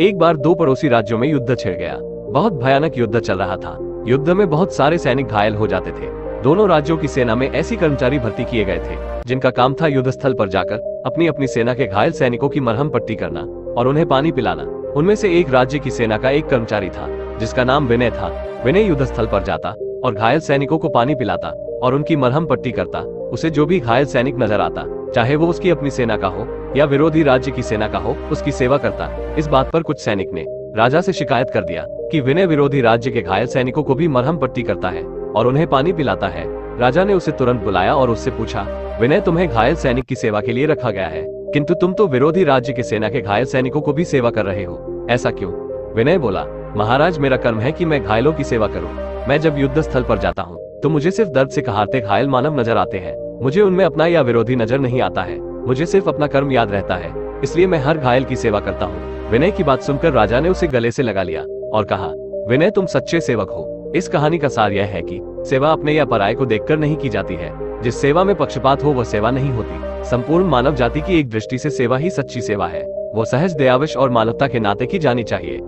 एक बार दो पड़ोसी राज्यों में युद्ध छिड़ गया। बहुत भयानक युद्ध चल रहा था। युद्ध में बहुत सारे सैनिक घायल हो जाते थे। दोनों राज्यों की सेना में ऐसी कर्मचारी भर्ती किए गए थे जिनका काम था युद्ध स्थल पर जाकर अपनी अपनी सेना के घायल सैनिकों की मरहम पट्टी करना और उन्हें पानी पिलाना। उनमें से एक राज्य की सेना का एक कर्मचारी था जिसका नाम विनय था। विनय युद्ध स्थल पर जाता और घायल सैनिकों को पानी पिलाता और उनकी मरहम पट्टी करता। उसे जो भी घायल सैनिक नजर आता, चाहे वो उसकी अपनी सेना का हो या विरोधी राज्य की सेना का हो, उसकी सेवा करता। इस बात पर कुछ सैनिक ने राजा से शिकायत कर दिया कि विनय विरोधी राज्य के घायल सैनिकों को भी मरहम पट्टी करता है और उन्हें पानी पिलाता है। राजा ने उसे तुरंत बुलाया और उससे पूछा, विनय, तुम्हें घायल सैनिक की सेवा के लिए रखा गया है, किंतु तुम तो विरोधी राज्य के सेना के घायल सैनिकों को भी सेवा कर रहे हो, ऐसा क्यों? विनय बोला, महाराज, मेरा कर्म है कि मैं घायलों की सेवा करूं। मैं जब युद्ध स्थल पर जाता हूं तो मुझे सिर्फ दर्द से कहारते घायल मानव नजर आते हैं। मुझे उनमें अपना या विरोधी नजर नहीं आता है। मुझे सिर्फ अपना कर्म याद रहता है, इसलिए मैं हर घायल की सेवा करता हूँ। विनय की बात सुनकर राजा ने उसे गले से लगा लिया और कहा, विनय, तुम सच्चे सेवक हो। इस कहानी का सार यह है कि सेवा अपने या पराये को देखकर नहीं की जाती है। जिस सेवा में पक्षपात हो वह सेवा नहीं होती। संपूर्ण मानव जाति की एक दृष्टि से सेवा ही सच्ची सेवा है। वो सहज, दयावश और मानवता के नाते की जानी चाहिए।